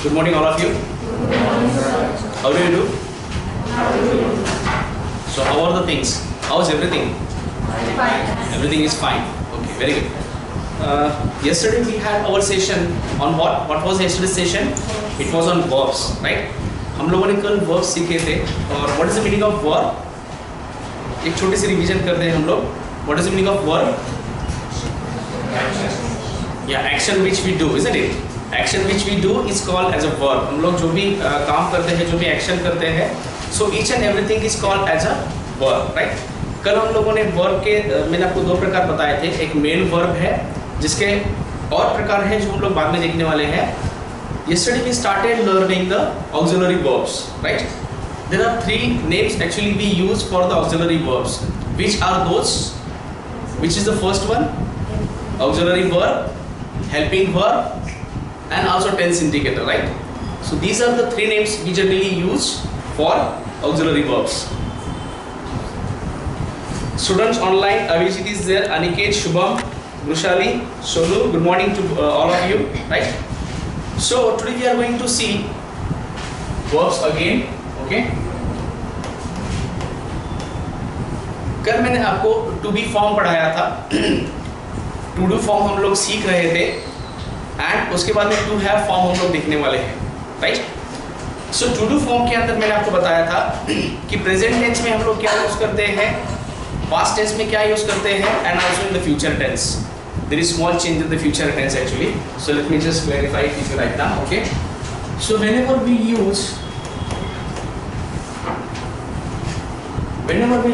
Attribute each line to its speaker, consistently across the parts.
Speaker 1: Good morning, all of you. How do you do? So, how are the things? How is everything?
Speaker 2: Fine.
Speaker 1: Everything is fine. Okay, very good. Yesterday we had our session on what? What was yesterday's session? It was on verbs, right? हम लोगों ने कल verbs सीखे थे और what is the meaning of verb? एक छोटी सी revision करते हैं हम लोग. What is the meaning of verb? Yeah, action which we do, isn't it? Action which we do is called as a verb. हम लोग जो भी काम करते हैं, जो भी action करते हैं, so each and everything is called as a verb, right? कल हम लोगों ने verb के मैंने आपको दो प्रकार बताए थे. एक main verb है, जिसके और प्रकार हैं जो हम लोग बाद में देखने वाले हैं. Yesterday we started learning the auxiliary verbs, right? There are three names actually we use for the auxiliary verbs. Which are those? Which is the first one? Auxiliary verb, helping verb, and also tense indicator, right? So these are the three names we generally use for auxiliary verbs. Students online, Avijit is there, Aniket, Shubham, Brushali, Solu, good morning to all of you, right? So today we are going to see verbs again, okay? कल मैंने आपको to be form पढ़ाया था. To do form हम लोग सीख रहे थे and उसके बाद में to have form हम लोग देखने वाले हैं, right? So to do form के अंदर मैंने आपको बताया था कि present tense में हम लोग क्या यूज करते हैं, past tense में क्या यूज करते हैं, and also in the future tense. There is small change in the future tense actually. So let me just clarify it if you like now, okay? So whenever we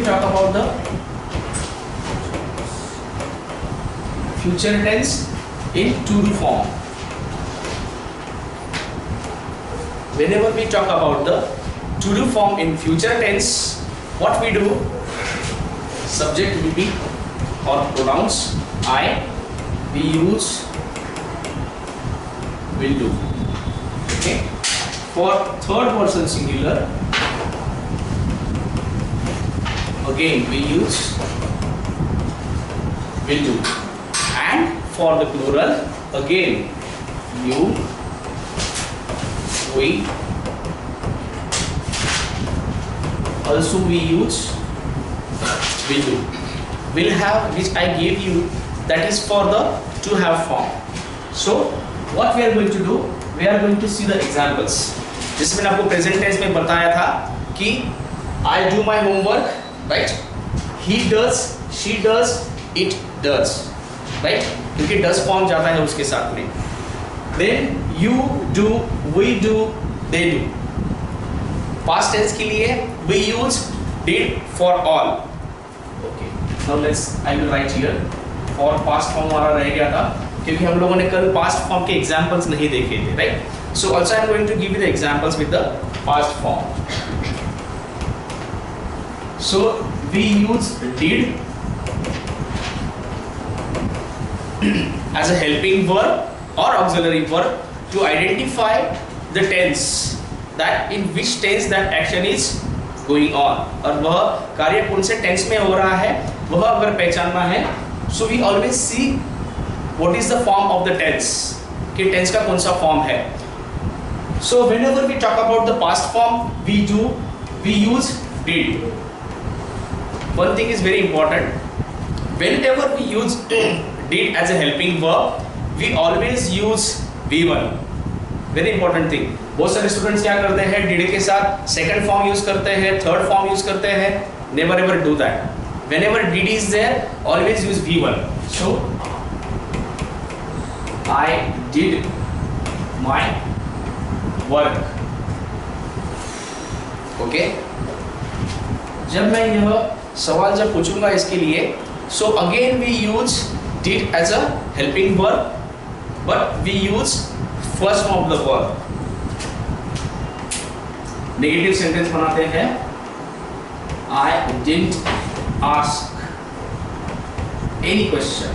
Speaker 1: talk about the future tense in to do form, whenever we talk about the to do form in future tense, what we do, subject will be or pronouns I, we use will do, okay? For third person singular, again we use will do, and for the plural, again you, we, also we use will do. Will have, which I gave you, that is for the to have form. So what we are going to do, we are going to see the examples. जिसमें मैंने आपको present tense में बताया था कि I do my homework, right? He does, she does, it does, right? क्योंकि does form जाता है उसके साथ में. Then you do, we do, they do. Past tense के लिए we use did for all. Okay. Now I will write here. और past form हमारा रह गया था क्योंकि हम लोगों ने कल past form के examples नहीं देखे थे, right? So also I am going to give you the examples with the past form. So we use did as a helping verb or auxiliary verb to identify the tense, that in which tense that action is going on, और वह कार्य कौन से tense में हो रहा है वह अगर पहचानना है, so we always see what is the form of the tense, कि tense का कौन सा form है. So whenever we talk about the past form, we use did. One thing is very important. Whenever we use did as a helping verb, we always use V1. Very important thing. बहुत सारे students क्या करते हैं, did के साथ second form use करते हैं, third form use करते हैं. Never ever do that. Whenever did is there, always use V1. So I did my work. Okay? जब मैं यह सवाल जब पूछूंगा इसके लिए, so again we use did as a helping verb, but we use first form of the verb. Negative sentence बनाते हैं. I didn't ask any question.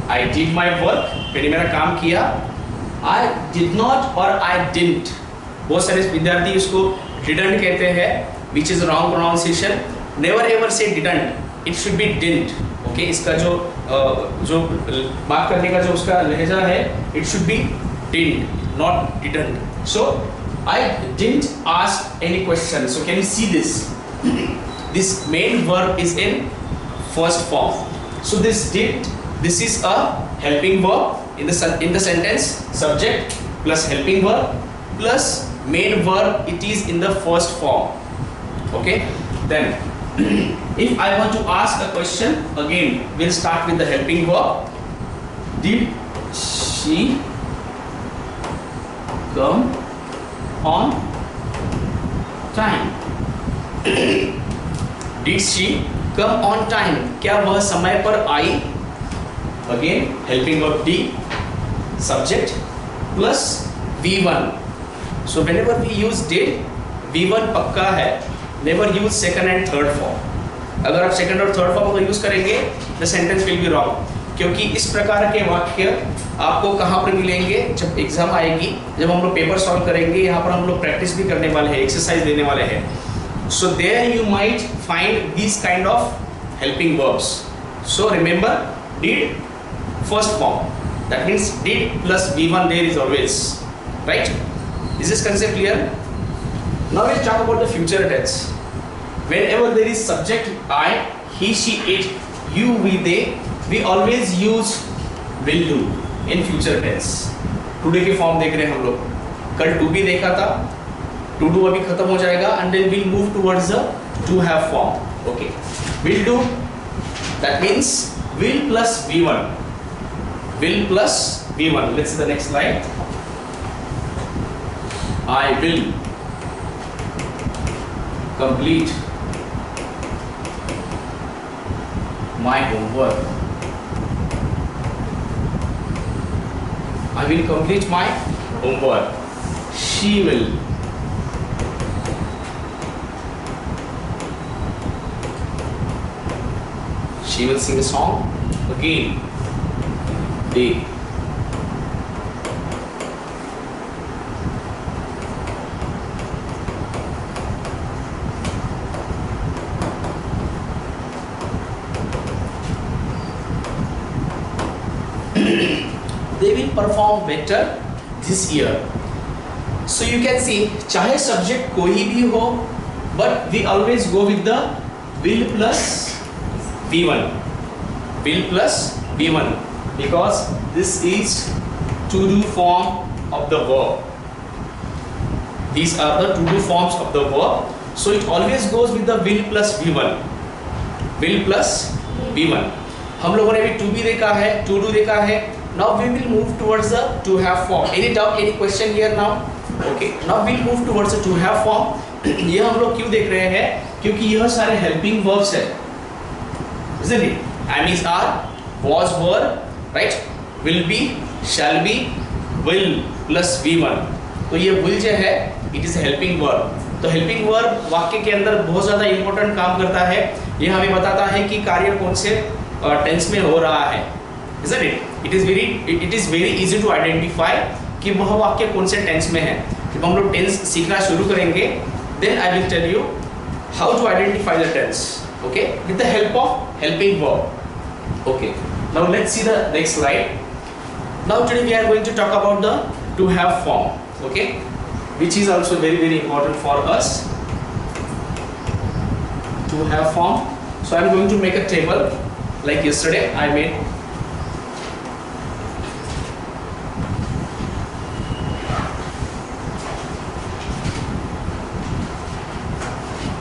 Speaker 1: I did my work. मैंने मेरा काम किया. I did not और I didn't. बहुत सारे विद्यार्थी इसको didn't कहते हैं, which is wrong pronunciation. Never ever say didn't. It should be didn't. Okay, इसका जो जो बात करने का जो उसका लहजा है, it should be didn't, not didn't. So I didn't ask any question. So can you see this? This main verb is in first form. So this did, this is a helping verb in the sentence. Subject plus helping verb plus main verb, it is in the first form. Okay, then if I want to ask a question, again we'll start with the helping verb. Did she come on time? Did she come on time? क्या वह समय पर आई? Again helping verb D, subject plus V1. So whenever we use did, V1 पक्का है. Never use second and third form. अगर आप second और third form को यूज करेंगे, the sentence will be wrong. क्योंकि इस प्रकार के वाक्य आपको कहाँ पर मिलेंगे? जब एग्जाम आएगी, जब हम लोग पेपर सॉल्व करेंगे, यहाँ पर हम लोग प्रैक्टिस भी करने वाले हैं, एक्सरसाइज देने वाले हैं. So there you might find these kind of helping verbs. So remember, did first form. That means did plus V1 there is always, right? Is this concept clear? Now we'll talk about the future tense. Whenever there is subject I, he, she, it, you, we, they, we always use will do in future tense. Today के form देख रहे हैं हम लोग. कल to be देखा था. To do अभी खत्म हो जाएगा and then we'll move towards the to have form. Okay, will do, that means will plus V1. Will plus V1. Let's see the next slide. I will complete my homework. I will complete my homework. She will sing a song. Again they will perform better this year. So you can see, चाहे subject कोई भी हो, but we always go with the will plus V1. Will plus V1 because this is to do form of the verb. These are the to do forms of the verb. So it always goes with the will plus V1. Will plus V1. हम लोगों ने भी to be देखा है, to do देखा है. Now we will move towards the to have form. Any doubt, any question here now? Okay. Now we'll move towards the to have form. ये हम लोग क्यों देख रहे हैं? क्योंकि यह सारे helping verbs है. Isn't it? Am is are, was were, right? Will be, shall be, will plus V1. तो ये will जो है, it is a helping verb. तो helping verb वाक्य के अंदर बहुत ज़्यादा important काम करता है. ये हमें बताता है कि कार्य कौन से tense में हो रहा है. Isn't it? It is very easy to identify कि वह वाक्य कौन से tense में है. जब हम लोग tense सीखना शुरू करेंगे, then I will tell you how to identify the tense. Okay, with the help of helping verb. Okay, now let's see the next slide. Now today we are going to talk about the to have form. Okay, which is also very important for us. To have form. So I am going to make a table like yesterday I made.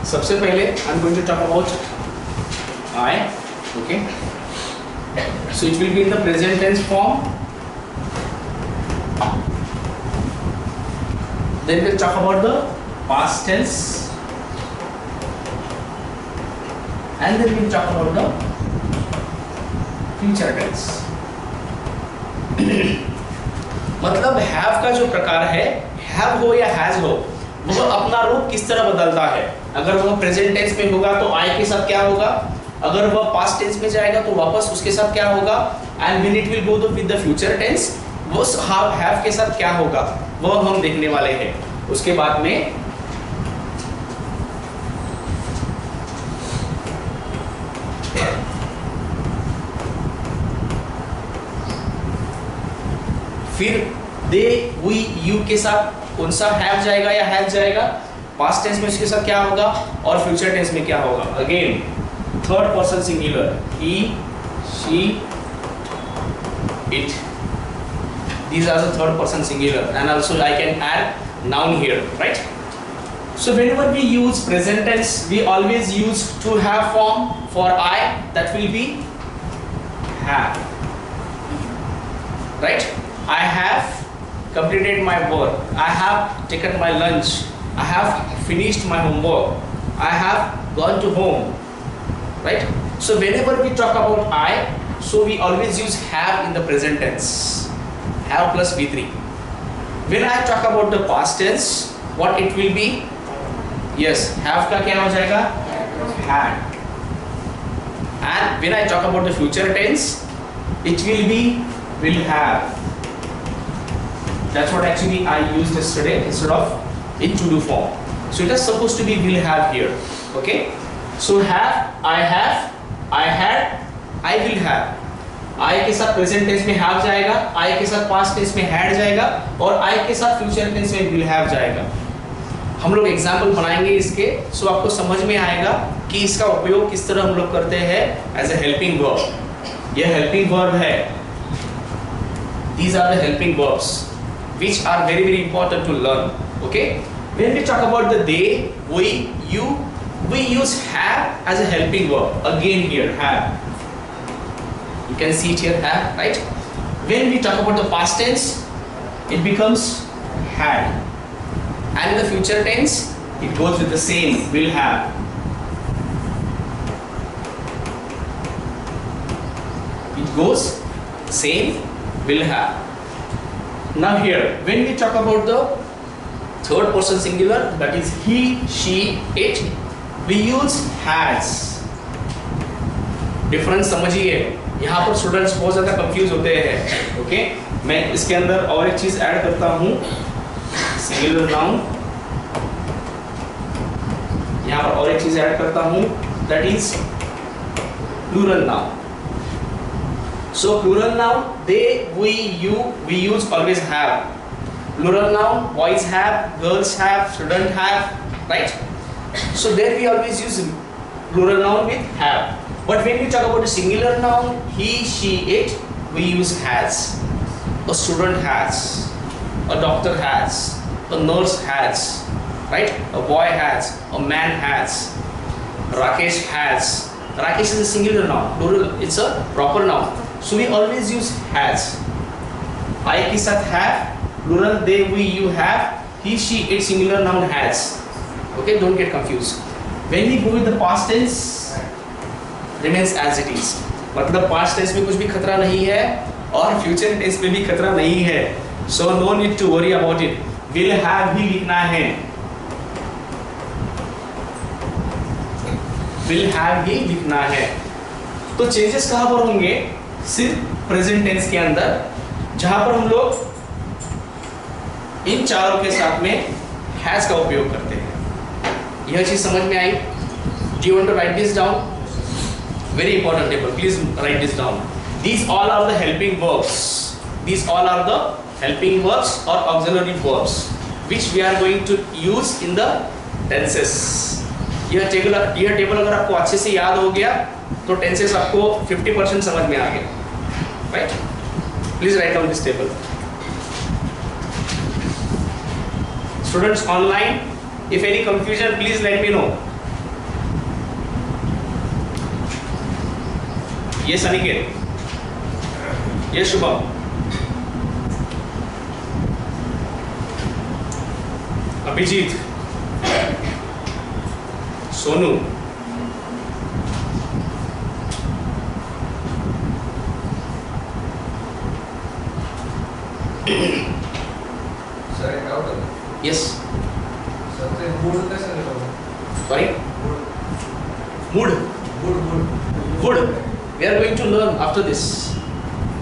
Speaker 1: सबसे पहले I am going to talk about I. Okay, so it will be in the present tense form. Then we'll talk about the past tense, and then we'll talk about the future tense. मतलब have का जो प्रकार है, have हो या has हो, वह अपना रूप किस तरह बदलता है. अगर वह प्रेजेंट टेंस में होगा तो I के साथ क्या होगा, अगर वह पास्ट टेंस में जाएगा तो वापस उसके साथ क्या होगा, and when it will go with the future tense वो हैव के साथ क्या होगा वह हम देखने वाले हैं. उसके बाद में फिर दे वी यू के साथ कौन सा हैव जाएगा या हैव जाएगा, पास्ट टेंस में उसके साथ क्या होगा और फ्यूचर टेंस में क्या होगा। Again third person singular, he she it, these are the third person singular, and also I can add noun here, right? So whenever we use present tense, we always use to have form. For I, that will be have, right? I have completed my work, I have taken my lunch, I have finished my homework, I have gone to home, right? So whenever we talk about I, so we always use have in the present tense, have plus V3. When I talk about the past tense, what it will be? Yes, have का क्या हो जाएगा? Had. And when I talk about the future tense, it will be will have. That's what actually I used yesterday instead of in to do form. So it is supposed to be will have here. Okay? So have, I had, I will have. आई के साथ present tense में have जाएगा, आई के साथ past tense में had जाएगा और आई के साथ फ्यूचर टेंस में विल हैव जाएगा। हम लोग एग्जाम्पल बनाएंगे इसके, सो आपको समझ में आएगा कि इसका उपयोग किस तरह हम लोग करते हैं एज ए हेल्पिंग वर्ब। यह हेल्पिंग वर्ब है। These are the helping verbs which are very very important to learn. Okay? When we talk about the they, we, you, we use have as a helping verb. Again here have. You can see it here, have, right? When we talk about the past tense, it becomes had, and in the future tense, it goes with the same will have. It goes same will have. Now here, when we talk about the third person singular, that is he, she, it, we use has. Difference समझिए। यहाँ पर students बहुत ज़्यादा confuse होते हैं। Okay, मैं इसके अंदर और एक चीज़ ऐड करता हूँ, सिंगुलर नाउन। यहाँ पर और एक चीज़ ऐड करता हूँ, that is plural noun. So plural noun they, we, you, we use always have. Plural noun boys have, girls have, student have, right? So there we always use plural noun with have. But when we talk about the singular noun, he, she, it, we use has. A student has, a doctor has, a nurse has, right? A boy has, a man has, Rakesh has. Rakesh is a singular noun, plural, it's a proper noun. So we always use has. I के साथ have, plural they, we, you have, he, she, it, singular noun has. Okay, don't get confused. When we go with the past tense, remains as it is. मतलब past tense में कुछ भी खतरा नहीं है और फ्यूचर टेंस में भी खतरा नहीं है। So no need to worry about it. Will have भी लिखना है, will have भी लिखना है। तो चेंजेस कहाँ पर होंगे? सिर्फ प्रेजेंट टेंस के अंदर, जहां पर हम लोग इन चारों के साथ में हैज का उपयोग करते हैं। यह चीज समझ में आई? Do you want to write this down? Very important table. Please write this down. These all are the helping verbs. These all are the helping verbs or auxiliary verbs which we are going to use in the tenses. यह table अगर आपको अच्छे से याद हो गया तो tenses आपको 50% समझ में आ गया, right? Please write down this table. Students online, if any confusion, please let me know. ये सनिकेत, ये शुभम, अभिजीत, सोनू,
Speaker 2: सर एक डाउट है।
Speaker 1: यस,
Speaker 2: सर मूड कैसे निकालूं?
Speaker 1: Sorry, mood, good. We are going to learn after this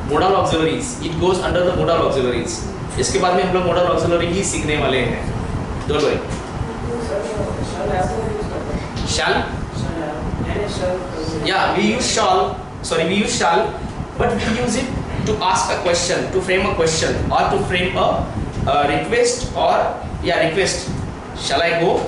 Speaker 1: modal auxiliaries. It goes under the modal auxiliaries. इसके बाद में हम लोग modal auxiliary ही सीखने वाले हैं। Don't worry. Shall? Yeah, we use shall. Sorry, we use shall, but we use it to ask a question, to frame a question, or to frame a request, or request. Shall I go?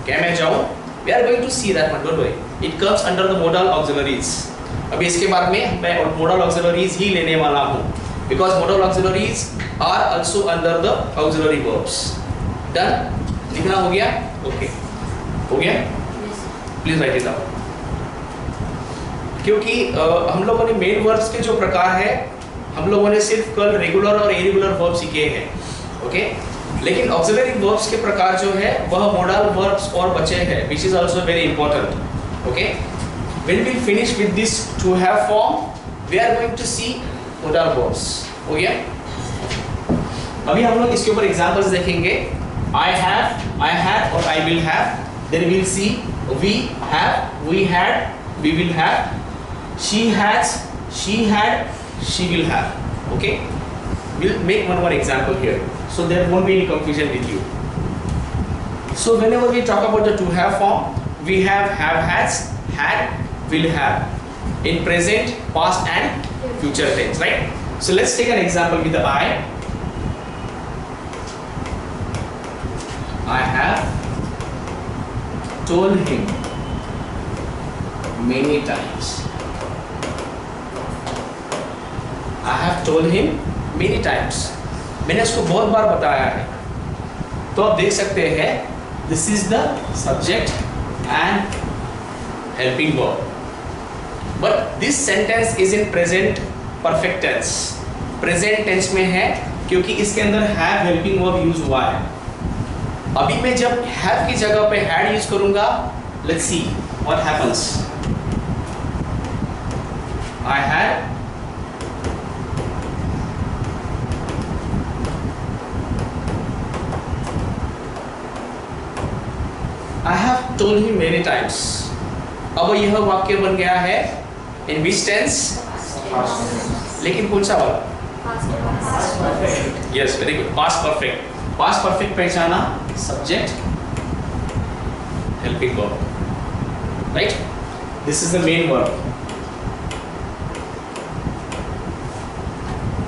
Speaker 1: क्या मैं जाऊँ? We are going to see that one, don't worry. It comes under the modal auxiliaries. अभी इसके बाद में मैं modal auxiliaries ही लेने वाला हूँ, because modal auxiliaries are also under the auxiliary verbs. Done? लिखना हो गया? Okay. हो गया? Please write it down. क्योंकि हम लोगों ने मेन वर्ब्स के जो प्रकार है, हम लोगों ने सिर्फ कल रेगुलर और इरेगुलर वर्ब सीखे हैं, ओके? लेकिन ऑक्सिलरी वर्ब्स के प्रकार जो है वह मॉडल वर्ब्स और बचे हैं, which is also very important, okay? When we finish with this to have form, we are going to see modal verbs. हो गया? अभी हम लोग इसके ऊपर एग्जांपल्स देखेंगे. I have, I had और I will have. Then we will see we have, we had, we will have. She has, she had, she will have. Okay? We'll make one more example here, so there won't be any confusion with you. So whenever we talk about the to have form, we have has, had, will have in present, past and future tense, right? So let's take an example with the I. I have told him many times. I have told him many times. मैंने उसको बहुत बार बताया है. तो आप देख सकते हैं, this is the subject and helping verb. But this sentence is in present perfect tense. Present tense में है क्योंकि इसके अंदर have helping verb यूज हुआ है. अभी मैं जब have की जगह पे had यूज करूंगा, let's see what happens. I had I have told him many times. अब यह वाक्य बन गया है in which tense? लेकिन कौन सा वाला? Yes, very good. Past perfect. Past perfect पहचाना, subject, helping verb. Right? This is the main verb.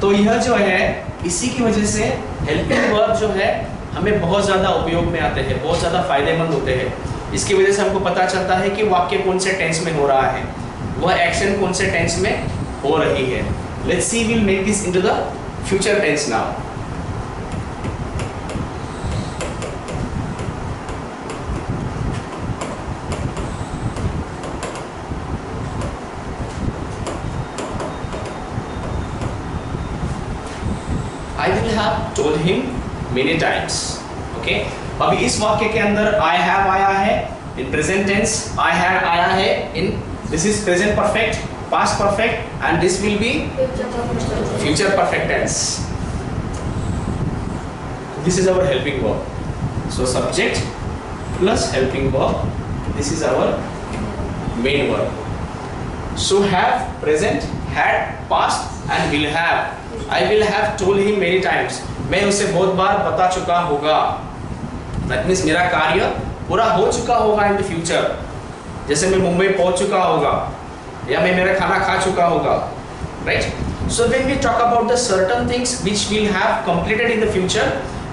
Speaker 1: तो यह जो है, इसी की वजह से helping verb जो है हमें बहुत ज़्यादा उपयोग में आते हैं, बहुत ज़्यादा फायदेमंद होते हैं. इसकी वजह से हमको पता चलता है कि वाक्य कौन से टेंस में हो रहा है, वह एक्शन कौन से टेंस में हो रही है. Let's see, we will make this into the future tense now. I will have told him many times. Okay? अभी इस वाक्य के अंदर I have आया है in present tense, I had आया है in, this is present perfect, past perfect, and this will be future perfect tense. This is our helping verb. So subject plus helping verb, this is our main verb. So have present, had, past and will have. I will have told him many times. मैं उसे बहुत बार बता चुका होगा. That means मेरा कार्य पूरा हो चुका होगा in the future. जैसे मैं मुंबई पहुंच चुका होगा या मैं मेरा खाना खा चुका होगा. Right? So when we talk about the certain things which will have completed in the future,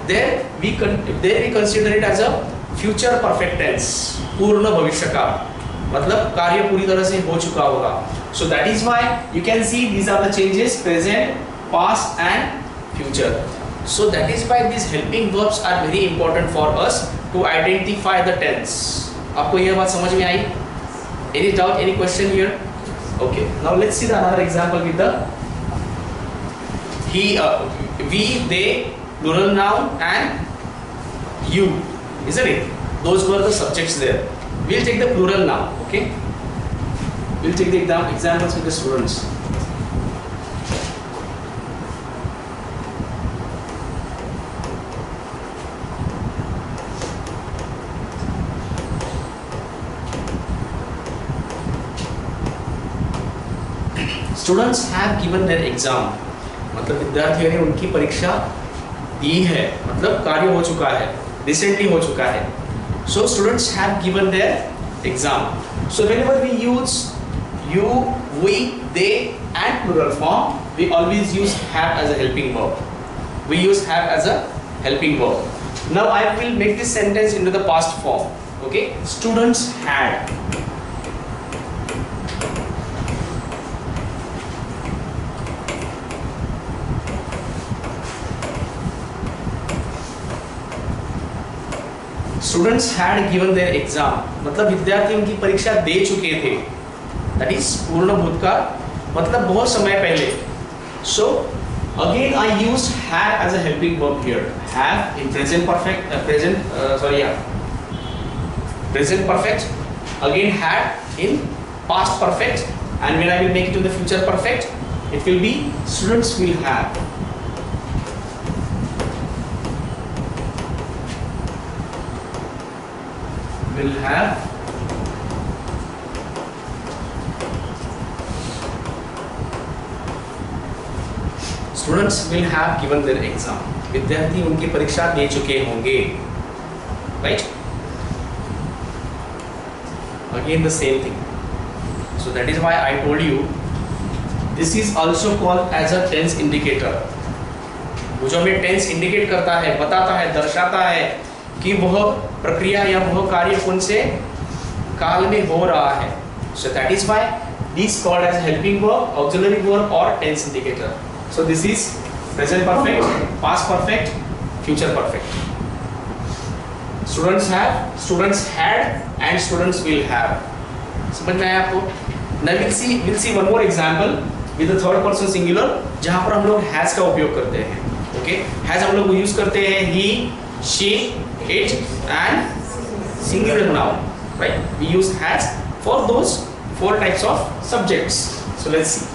Speaker 1: there we consider it as a future perfect tense. पूर्ण भविष्य काल, मतलब कार्य पूरी तरह से हो चुका होगा. So that is why you can see these are the changes: present, past and future. So that is why these helping verbs are very important for us to identify the tense. आपको यह बात समझ में आई? Any doubt, any question here? Okay. Now let's see the another example with the he, we, they, plural noun and you, isn't it? Those were the subjects there. We'll take the plural noun. Okay. We'll take the examples with the students. Students have given their exam. मतलब विद्यार्थियों ने उनकी परीक्षा दी है, मतलब कार्य हो चुका है, recently हो चुका है. So students have given their exam. So whenever we use you, we, they and plural form, we always use have as a helping verb. We use have as a helping verb. Now I will make this sentence into the past form. Okay, students had. Students had given their exam. मतलब विद्यार्थी उनकी परीक्षा दे चुके थे. That is पूर्ण भूतकाल, मतलब बहुत समय पहले. So again I used have as a helping verb here. Have in present perfect, present perfect. Again had in past perfect, and when I will make it to the future perfect, it will be students will have. Will have students will have given their exam. विद्यार्थी उनकी परीक्षा दे चुके होंगे. Right? Again the same thing. So that is why I told you this is also called as a tense indicator. वो जो हमें tense indicate करता है, बताता है, दर्शाता है कि वह प्रक्रिया या वह कार्य कौन से काल में हो रहा है. So that is why this called as helping verb, auxiliary verb or tense indicator. So this is present perfect, past perfect, future perfect. Students have, students had and students will have. समझ में आया आपको? Now we'll see one more example with the third person singular जहाँ पर हम लोग has का उपयोग करते हैं. Okay? Has हम लोग यूज करते हैं he, she, it and singular noun, right? We use has for those 4 types of subjects. So let's see.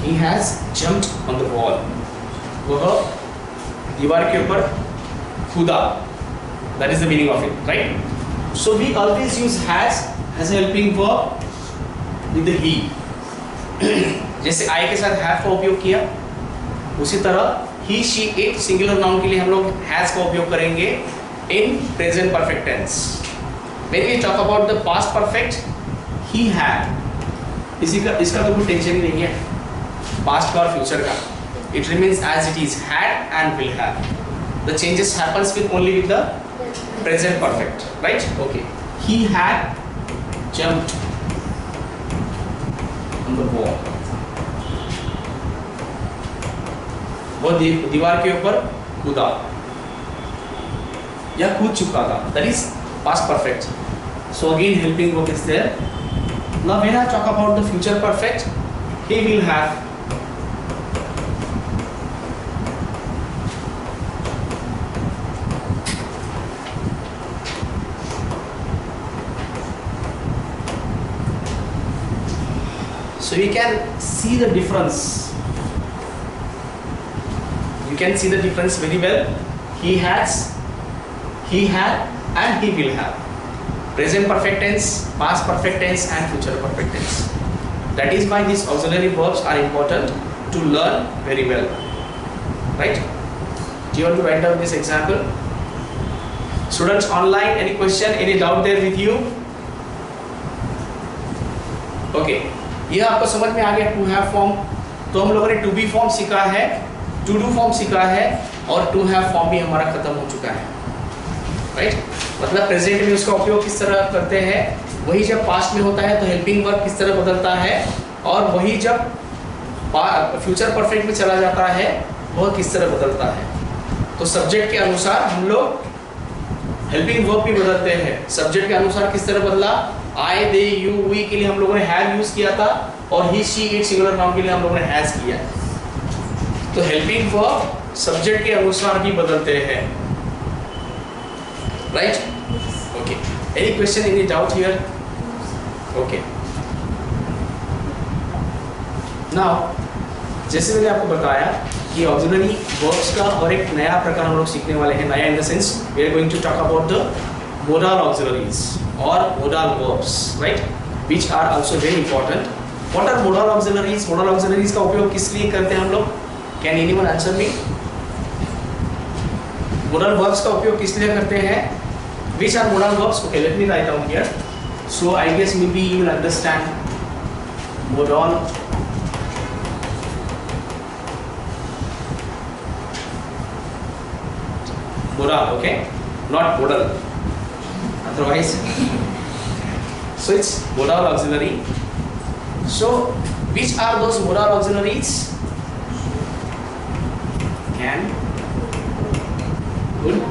Speaker 1: He has jumped on the wall. वह दीवार के ऊपर कूदा. That is the meaning of it, right? So we always use has as a helping verb with the he. जैसे I के साथ have का उपयोग किया, उसी तरह he, she, it singular noun के लिए हम लोग has का उपयोग करेंगे in present perfect tense. When we talk about the past perfect, he had. इसका तो कोई टेंशन ही नहीं है. Past का और future का. It remains as it is, had and will have. The changes happens with only with the present perfect, right? Okay. He had jumped on the wall. वो दीवार के ऊपर कूदा या कूद चुका था. That is past perfect. So again helping verb is there. Now when I talk about the future perfect, he will have. So we can see the difference. You can see the difference very well. He has, he had, and he will have. Present perfect tense, past perfect tense, and future perfect tense. That is why these auxiliary verbs are important to learn very well. Right? Do you want to write down this example? Students online, any question, any doubt there with you? Okay. यह आपको समझ में आ गया to have form. तो हम लोगों ने to be form सीखा है, टू डू फॉर्म सीखा है और टू हैव फॉर्म भी हमारा खत्म हो चुका है. राइट? मतलब प्रेजेंट में उसका उपयोग किस तरह करते हैं, वही जब पास्ट में होता है तो हेल्पिंग वर्ब किस तरह बदलता है, और वही जब फ्यूचर परफेक्ट में चला जाता है वह किस तरह बदलता है. तो सब्जेक्ट के अनुसार हम लोग हेल्पिंग वर्ब भी बदलते हैं. सब्जेक्ट के अनुसार किस तरह बदला, आई, दे, यू, वी के लिए हम लोगों ने हैव यूज किया था और ही, शी, इट सिंगुलर नाउन के लिए हम लोगों ने हैज किया. तो हेल्पिंग वर्ब सब्जेक्ट के अनुसार भी बदलते हैं. Right? Okay. Any question, any doubt here? Okay. Now जैसे मैंने आपको बताया कि ऑक्सिलरी वर्ब्स का और एक नया प्रकार हम लोग सीखने वाले हैं. नया in the sense we are going to talk about the modal auxiliaries or modal verbs, right, which are also very important. What are modal auxiliaries? Modal auxiliaries का उपयोग किस लिए करते हैं हम लोग? Can anyone answer me? Modal verbs का उपयोग किस लिए करते हैं? Which are modal verbs? Okay, let me write down here. So I guess maybe you will understand modal okay, not modal, otherwise. So it's modal auxiliary. So which are those modal auxiliaries? Can, could,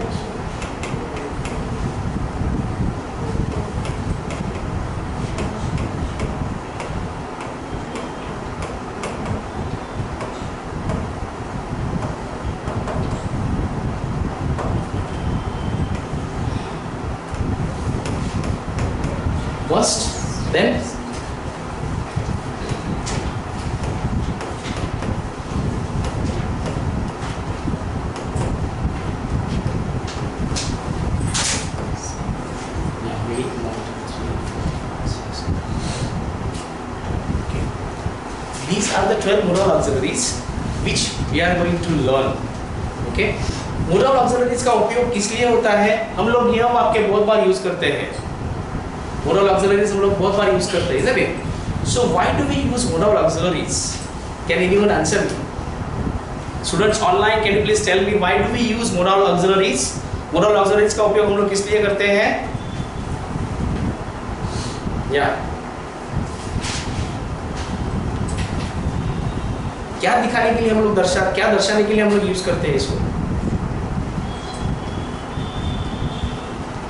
Speaker 1: must, then these are the 12 modal auxiliaries which we are going to learn. Okay, modal auxiliaries का उपयोग किस लिए होता है? हम लोग यह वाक्य बहुत बार यूज करते हैं. Modal auxiliaries हम लोग बहुत बार यूज करते हैं, isn't it? So why do we use modal auxiliaries? Can anyone answer me? Students online, can you please tell me why do we use modal auxiliaries? Modal auxiliaries का उपयोग हम लोग किस लिए करते हैं? Yeah. क्या दिखाने के लिए हम लोग क्या दर्शाने के लिए हम लोग यूज करते हैं इसको?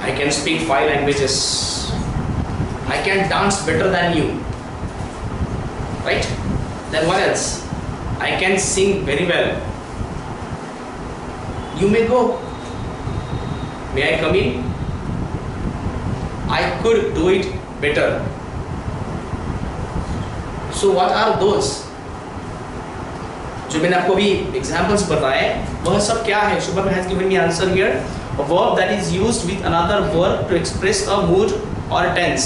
Speaker 1: I can speak 5 languages. I can dance better than you. Right? Then what else? I can sing very well. You may go. May I come in? I could do it better. So what are those? जो मैंने आपको भी examples बताए वह सब क्या है? Shubham has given me answer here. A verb that is used with another verb to express a mood or tense.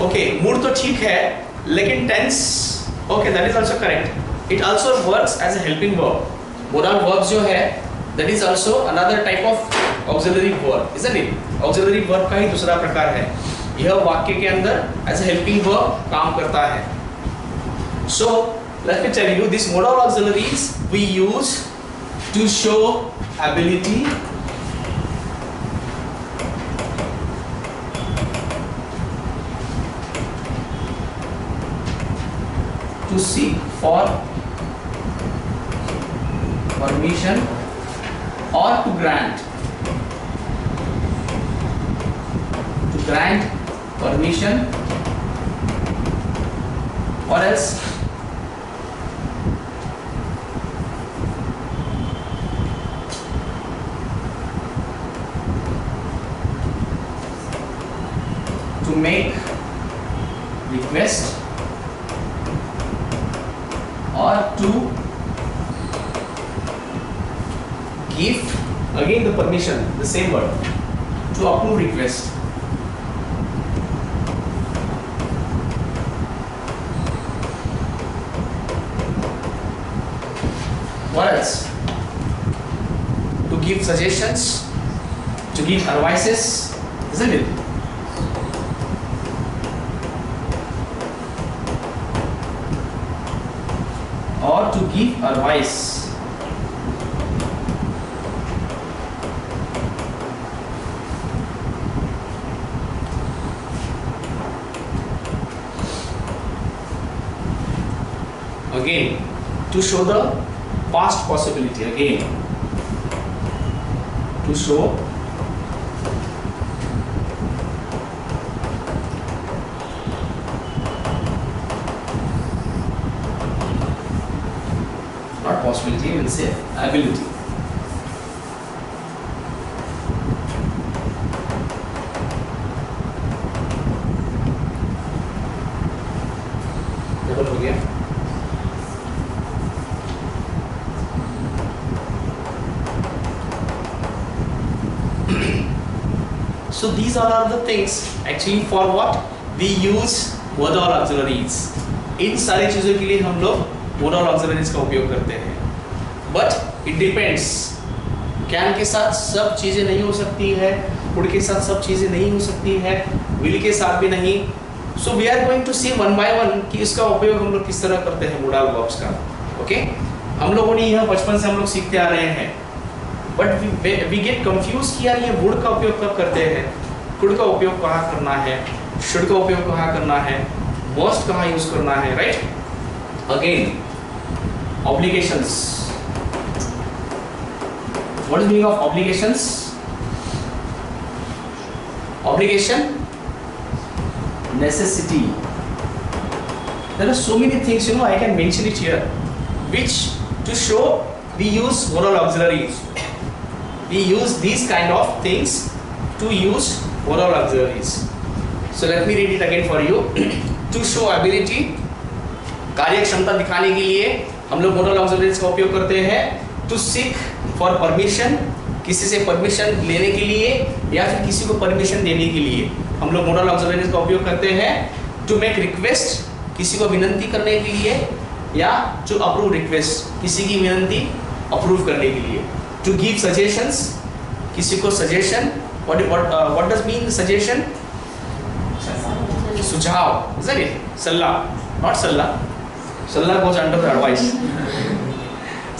Speaker 1: Okay, mood तो ठीक है, लेकिन tense, okay, that is also correct. It also works as a helping verb. Modal verbs जो है, that is also another type of auxiliary verb, isn't it? Auxiliary verb का ही दूसरा प्रकार है. यह वाक्य के अंदर as a helping verb काम करता है. So let me tell you, these modal auxiliaries we use to show ability, to seek for permission or to grant permission or else to make request or to give, again the permission, the same word, to approve request. What else? To give suggestions, to give advices, isn't it? Or to give advice. Again, to show the past possibility. Again, to show not possibility, we will say ability. Double हो गया. So these all are the things actually for what we use modal auxiliaries. इन सारी चीजों के लिए हम लोग modal auxiliaries का उपयोग करते हैं. But it depends. कैन के साथ सब चीज़ें नहीं हो सकती है, कुड के साथ सब चीज़ें नहीं हो सकती है, विल के साथ भी नहीं। So we are going to see one by one कि इसका उपयोग हम लोग किस तरह करते हैं मोडाल वर्ब्स का। ओके, हम लोगों ने यह बचपन से हम लोग सीखते आ रहे हैं, बट वी गेट कंफ्यूज कि यार ये वुड का उपयोग कब करते हैं, कुड का उपयोग कहाँ करना है, शुड का उपयोग कहाँ करना है, मस्ट कहाँ यूज करना है, right. Again obligations, what is meaning of obligations? Obligation, necessity. There are so many things, I can mention it here, which to show we use moral auxiliaries. We use these kind of things to use moral auxiliaries. So let me read it again for you. To show ability, कार्य क्षमता दिखाने के लिए हम लोग moral auxiliaries का उपयोग करते हैं। To seek for permission, किसी से परमिशन लेने के लिए या फिर किसी को परमिशन देने के लिए हम लोग मोडल ऑक्सिलरीज का उपयोग करते हैं। टू मेक रिक्वेस्ट, किसी को विनंती करने के लिए, या टू अप्रूव रिक्वेस्ट, किसी की विनंती अप्रूव करने के लिए। टू गिव सजेशंस, किसी को suggestion, what does mean suggestion? सुझाव, इज इट? सल्ला, नॉट सल्ला, सल्ला goes under the advice,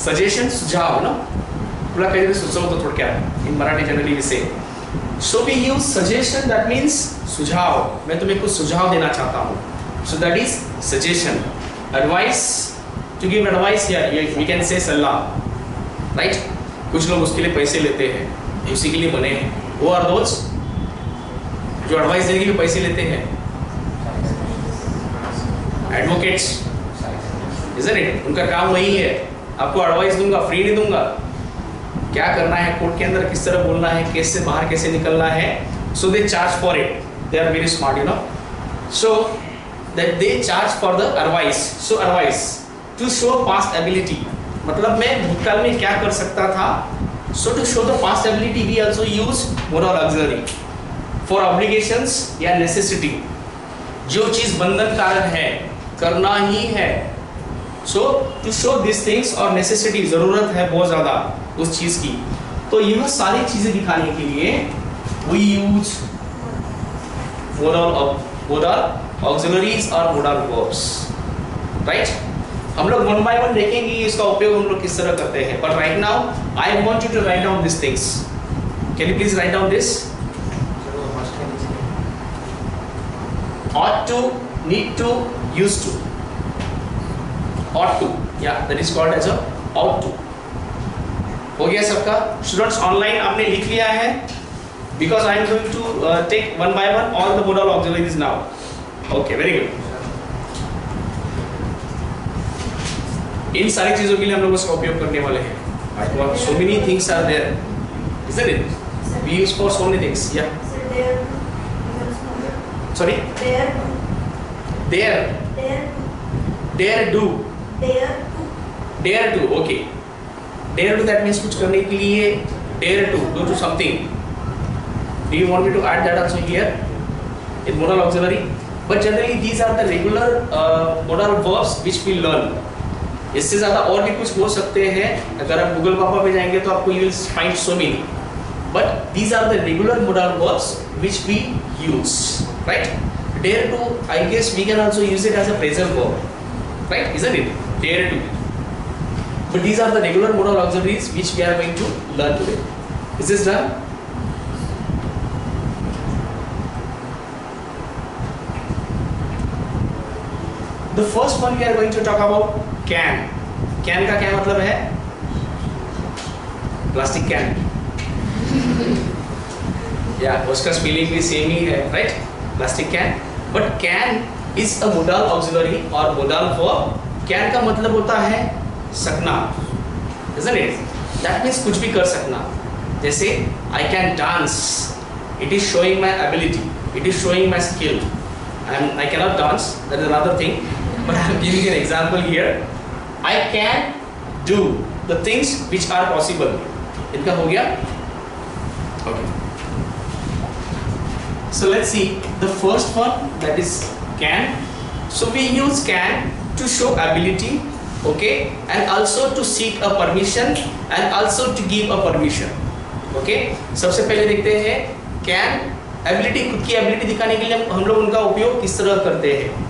Speaker 1: suggestion सुझाव ना, तुला काहीतरी सुचवतो थोडक्यात, इन Marathi generally we say. So we use suggestion, that means सुझाव, मैं तुम्हें कुछ सुझाव देना चाहता हूँ, so that is suggestion. Advice, to give advice, या वी कैन से सलाह, राइट। कुछ लोग उसके लिए पैसे लेते हैं, उसी के लिए बने हैं, वो आर दोज जो एडवाइस देने के लिए पैसे लेते हैं, एडवोकेट्स, इजंट इट? उनका काम वही है, आपको एडवाइस दूंगा, फ्री नहीं दूंगा, क्या करना है कोर्ट के अंदर, किस तरह बोलना है, केस से बाहर कैसे निकलना है। So they charge for it, they are very smart, so that they charge for the advice. So advice to show past ability, मतलब मैं भूतकाल में क्या कर सकता था। So to show the past ability we also use moral auxiliary. For obligations या necessity, जो चीज बंधन कारक है, करना ही है। So to show this things, और नेसेसिटी जरूरत है बहुत ज्यादा उस चीज की, तो यह सारी चीजें दिखाने के लिए वी यूज मोडल ऑक्सिलरीज और मोडल वर्ब्स, राइट। हम लोग वन बाय वन देखेंगे इसका उपयोग हम लोग किस तरह करते हैं, but right now I want you to write down this things. Can you please write down this? ought to, need to, used to, ought to, yeah, that is called as a ought to। हो गया सबका? Students online आपने लिख लिया है? Because I am going to take one by one all the modal auxiliaries now. Okay, very good. इन सारी चीजों के लिए हम लोग उसका उपयोग करने वाले हैं। So many things are there, isn't it? We use for so many things. Yeah. Sorry? Dare. Dare do. Dare do. Okay. Dare do, that means कुछ करने के लिए, dare to do something. Do you want me to add that also here in modal auxiliary? But generally these are the regular modal verbs which we learn. इससे ज़्यादा और भी कुछ हो सकते हैं, अगर आप गूगल पापा पे जाएंगे तो आपको you will find so many. But these are the regular modal verbs which we use, right? Dare to, I guess we can also use it as a phrasal verb, right? Isn't it? Dare to. But these are the regular modal auxiliaries which we are going to learn today. Is this done? The first one we are going to talk about can. Can का क्या मतलब है? Plastic can. Yeah, उसका spelling भी same ही है, right? Plastic can. But can is a modal auxiliary or modal verb. Can का मतलब होता है सकना, isn't it? That means कुछ भी कर सकना। जैसे I can dance, it is showing my ability, it is showing my skill. I cannot dance, that is another thing, but I am giving an example here. I can do the things which are possible. इनका हो गया? Okay. So let's see the first one, that is can. So we use can to show ability okay, and also to seek a permission and also to give a permission. okay, सबसे पहले देखते हैं can ability, खुद की ability दिखाने के लिए हम लोग उनका उपयोग किस तरह करते हैं.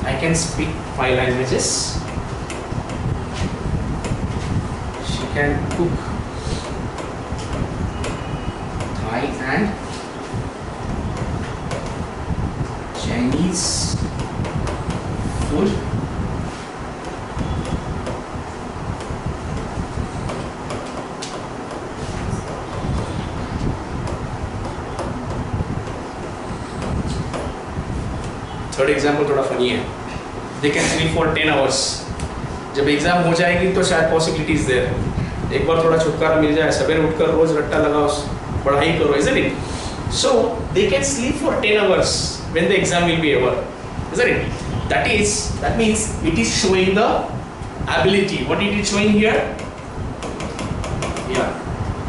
Speaker 1: I can speak 5 languages. She can cook Thai and Chinese food. Third example थोड़ा फनी है. They can sleep for 10 hours. जब एग्जाम हो जाएगी तो शायद पॉसिबिलिटीज देयर है, एक बार थोड़ा छुटकारा मिल जाए, सवेरे उठकर रोज रट्टा लगाओ, पढ़ाई करो, isn't it? So they can sleep for 10 hours when the exam will be over, isn't it? That means it is showing the ability. What it is showing here? Yeah,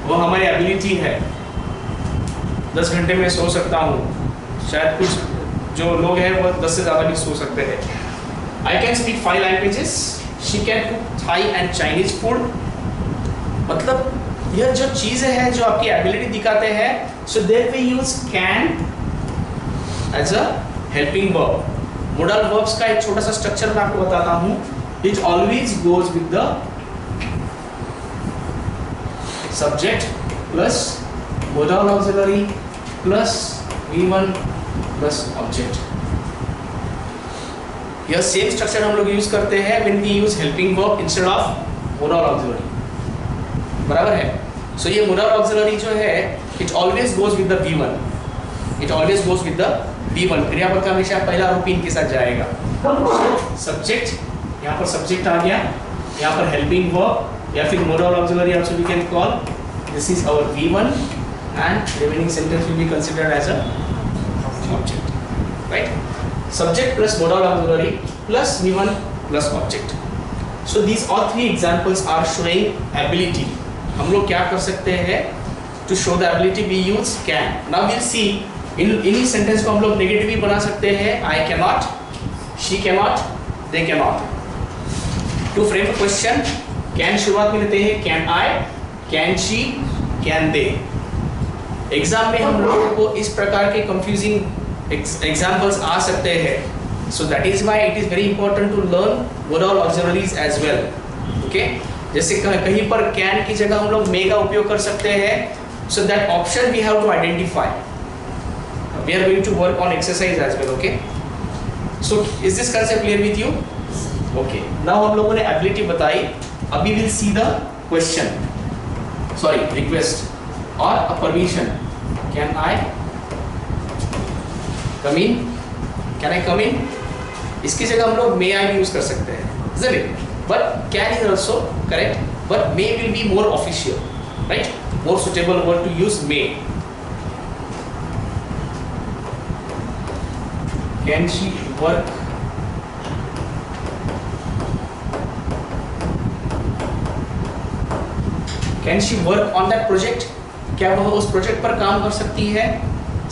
Speaker 1: वो हमारी एबिलिटी है. 10 घंटे में सो सकता हूँ, शायद कुछ जो लोग हैं वो 10 से ज़्यादा भी सो सकते हैं. I can speak 5 languages. She can cook Thai and Chinese food. मतलब यह जो चीज़ें हैं जो आपकी एबिलिटी दिखाते हैं, so there we use can as a helping verb. Modal verbs का एक छोटा सा स्ट्रक्चर मैं आपको बताता हूँ. It always goes with the subject plus modal auxiliary plus V1 plus object. यह सेम स्ट्रक्चर हम लोग यूज करते हैं when we use helping verb instead of modal auxiliary. बराबर है. So ये modal auxiliary जो है it always goes with the V1. It always goes with the V1. क्रियापद का हमेशा पहला रूप इनके साथ जाएगा. सब्जेक्ट, यहाँ पर सब्जेक्ट आ गया, यहाँ पर helping verb या फिर modal auxiliary also we can call. This is our V1 and remaining sentence will be considered as a object. Right? Subject plus modal auxiliary plus V1 plus object. So these all 3 examples are showing ability. हम लोग क्या कर सकते हैं? To show the ability we use can. Now we'll see इन्हीं sentence को हम लोग नेगेटिव भी बना सकते हैं. I cannot, she cannot, they cannot. To frame a question, can शुरुआत में लेते हैं can I, can she, can they. Exam में हम लोगों को इस प्रकार के कंफ्यूजिंग examples आ सकते हैं. So that is why it is very important to learn modal auxiliaries as well. Okay? जैसे कहीं पर can की जगह हम लोग may का उपयोग कर सकते हैं. So that option we have to identify. We are going to work on exercise as well. Okay? So is this concept clear with you? Okay. Now हम लोगों ने ability बताई. अभी we'll see the question. Sorry, request or a permission. Can I come in? Can I come in? इसकी जगह हम लोग may I use कर सकते हैं, isn't it? But can is also correct, but may will be more official, right? More suitable word to use may. Can she work? Can she work on that project? क्या वह उस project पर काम कर सकती है?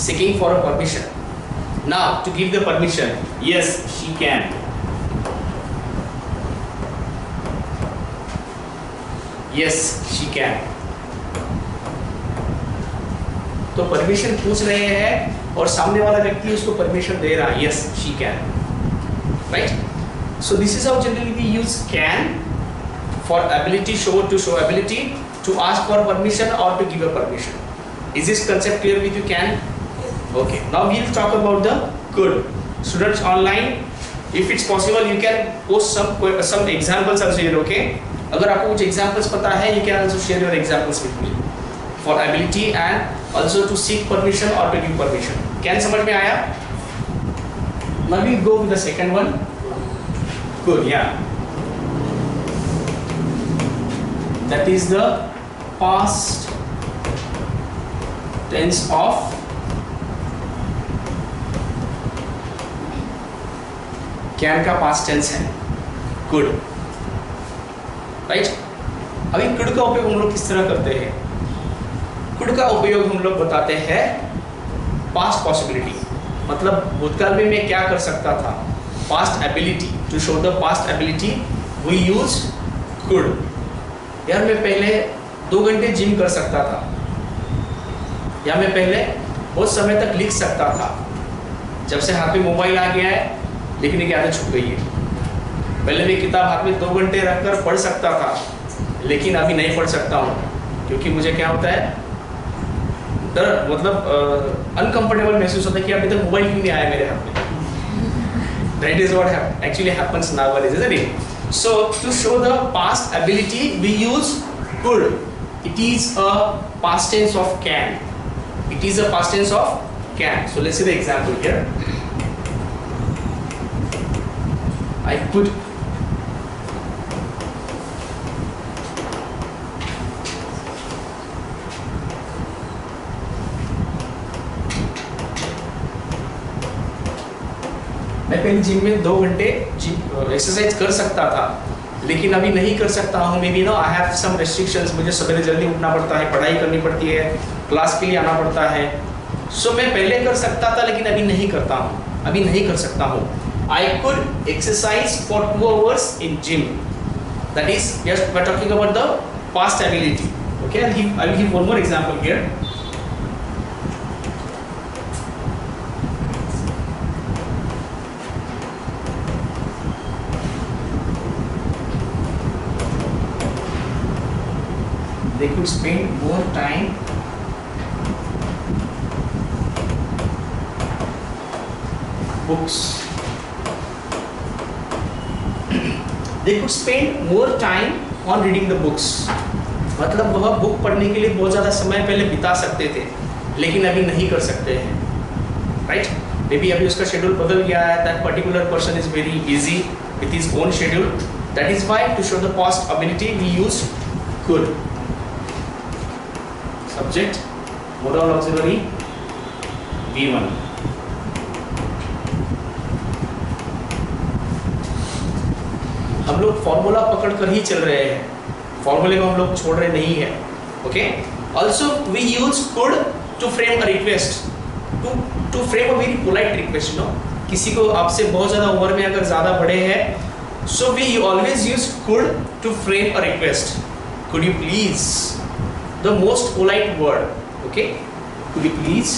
Speaker 1: Seeking for a permission. Now to give the permission, yes, she can. Yes, she can. तो permission पूछ रहे हैं और सामने वाला व्यक्ति उसको परमिशन दे रहा है. Yes, she can. Right? So this is how generally we use can for ability, to show ability, to ask for permission or to give a permission. Is this concept clear with you? Can? Okay. Now we will talk about the could. Students online, if it's possible, you can post some examples also here. Okay? अगर आपको कुछ examples पता है, you can also share your examples with me for ability and also to seek permission or to give permission. Can समझ में आया? Now we go with the second one. Could, yeah. That is the past tense of can का past tense है could, right? अभी could का उपयोग हम लोग किस तरह करते हैं? कुड का उपयोग हम लोग बताते हैं पास्ट पॉसिबिलिटी, मतलब भूतकाल में मैं क्या कर सकता था, past ability, to show the past ability we use could. यार मैं पहले 2 घंटे जिम कर सकता था, या मैं पहले बहुत समय तक लिख सकता था। जब से हाथ में मोबाइल आ गया है लिखने की आदत छूट गई है। पहले मैं किताब हाथ में 2 घंटे रखकर पढ़ सकता था, लेकिन अभी नहीं पढ़ सकता हूँ, क्योंकि मुझे क्या होता है, डर, मतलब अनकंफर्टेबल महसूस होता है कि अभी तक मोबाइल क्यों नहीं आया मेरे हाथ में। That is what actually happens nowadays, isn't it? So to show the past ability we use could. It is a past tense of can. It is a past tense of can. So let's see the example here. I could मैं पहले gym में 2 घंटे exercise कर सकता था, लेकिन अभी नहीं कर सकता हूँ। Maybe no I have some restrictions, मुझे सवेरे जल्दी उठना पड़ता है, पढ़ाई करनी पड़ती है, क्लास के लिए आना पड़ता है। सो मैं पहले कर सकता था लेकिन अभी नहीं करता हूँ, अभी नहीं कर सकता हूँ। I could exercise for 2 hours in gym, that is we are talking about the past ability. Okay, I will give one more example here. They could spend more time books. They could spend more time on reading the books. मतलब वह book पढ़ने के लिए बहुत ज़्यादा समय पहले बिता सकते थे, लेकिन अभी नहीं कर सकते हैं, राइट? मे बी अभी उसका शेड्यूल बदल गया है। That particular person is very busy with his own schedule. That is why to show the past ability we use could. Subject modal auxiliary V1. हम लोग फॉर्मूला पकड़ कर ही चल रहे हैं, फॉर्मूले को हम लोग छोड़ रहे नहीं है। Okay, also we use could to frame a request, to frame a very polite request. No, किसी को आपसे बहुत ज़्यादा उम्र में अगर ज़्यादा बड़े हैं, so we always use could to frame a request. Could you please, the most polite word, okay? Could you please?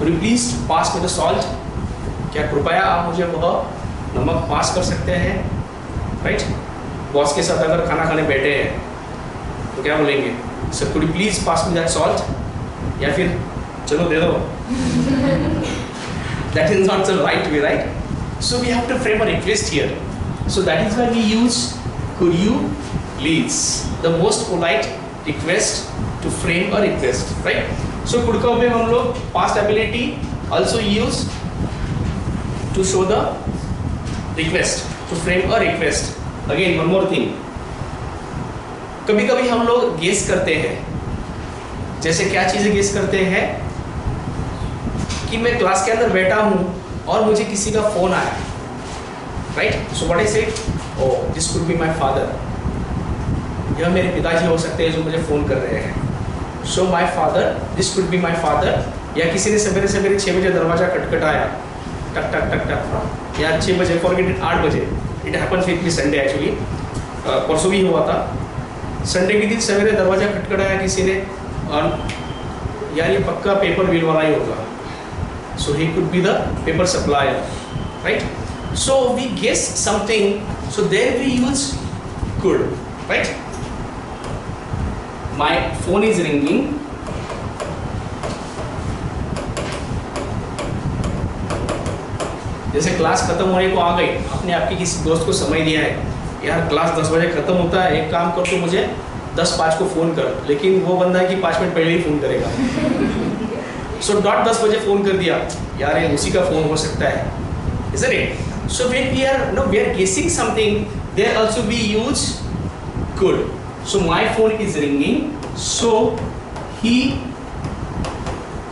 Speaker 1: Could you please pass me the salt? क्या कृपया आप मुझे वह नमक पास कर सकते हैं, राइट? बॉस के साथ अगर खाना खाने बैठे हैं तो क्या बोलेंगे? Sir could you please pass me that salt? या फिर चलो दे दो। That is not the right way, right? So we have to frame a request here. So that is why we use could you please, the most polite request to frame a request, right? So could का उपयोग हम लोग past ability also use to show the request, to frame a request. Again one more thing, कभी कभी हम लोग guess करते हैं। जैसे क्या चीज़ें गेस करते हैं कि मैं क्लास के अंदर बैठा हूँ और मुझे किसी का फ़ोन आया, right? So what I said, oh this could be my father, यह मेरे पिताजी हो सकते हैं जो मुझे फ़ोन कर रहे हैं। So my father, this could be my father. या किसी ने सवेरे सवेरे 6 बजे दरवाज़ा खटखटाया, टक टक टक टक, या 6 बजे, फॉरगेट इट 8 बजे। It happens with me Sunday actually, परसों भी हुआ था। संडे के दिन सवेरे दरवाज़ा खटखटाया किसी ने, और यार ये पक्का पेपर मिल वाला ही होगा। So he could be the paper supplier, right? So we guess something, so there we use could, right? My phone is ringing, जैसे क्लास खत्म होने को आ गई, अपने आपके किसी दोस्त को समय दिया है, यार क्लास 10 बजे खत्म होता है, एक काम कर तो मुझे 10:05 को फ़ोन कर, लेकिन वो बंदा है कि 5 मिनट पहले ही फ़ोन करेगा। सो डॉट 10 बजे फ़ोन कर दिया, यार ये उसी का फ़ोन हो सकता है, isn't it? So when we are guessing something, there also we use could. So my phone is ringing, so he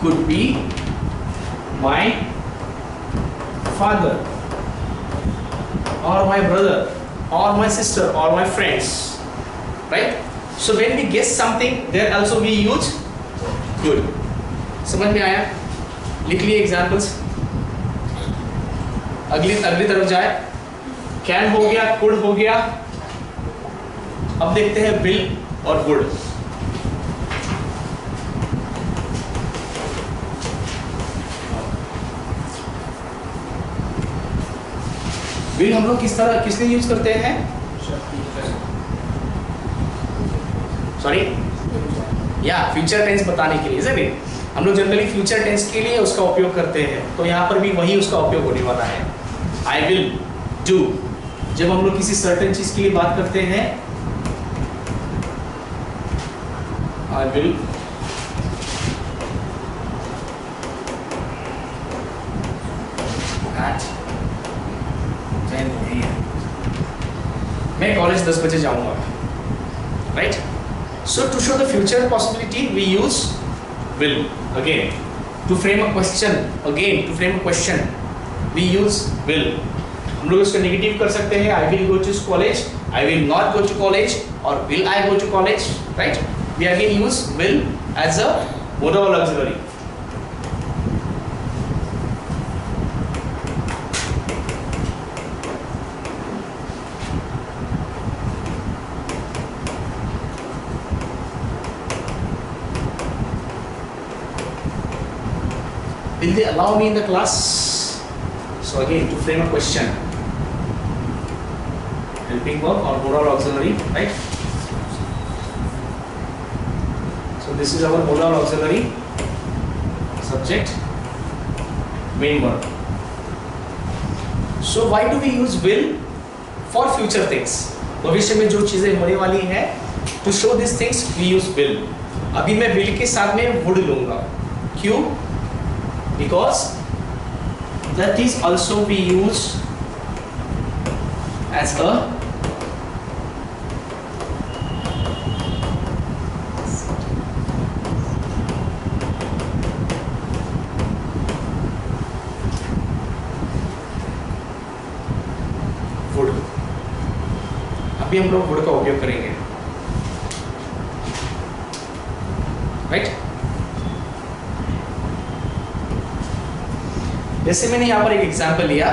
Speaker 1: could be my father or my brother or my sister or my friends, right? So when we guess something, there also we use could. समझ में आया? लिख लिए examples. अगली तरफ जाए। Can हो गया, कुड हो गया। अब देखते हैं विल और वुड। विल हम लोग किसने यूज करते हैं? सॉरी या फ्यूचर टेंस बताने के लिए, इज़ इट? हम लोग जनरली फ्यूचर टेंस के लिए उसका उपयोग करते हैं, तो यहाँ पर भी वही उसका उपयोग होने वाला है। आई विल डू, जब हम लोग किसी सर्टेन चीज के लिए बात करते हैं, आई विल मैं कॉलेज 10 बजे जाऊंगा, right? So to show the future possibility we use will. Again, to frame a question, we use will. हम लोग इसको नेगेटिव कर सकते हैं, I will go to college, I will not go to college, or will I go to college, right? We again use will as a modal auxiliary. Will they allow me in the class? So again, to frame a question, helping verb or modal auxiliary, right? So this is our modal auxiliary, subject, main verb. So why do we use will for future things? भविष्य में जो चीजें होने वाली हैं, to show these things we use will. अभी मैं will के साथ में would लूंगा, क्यों? Because that is also we use as a would. अभी हम लोग would का उपयोग करेंगे, right? जैसे मैंने यहाँ पर एक एग्जाम्पल लिया,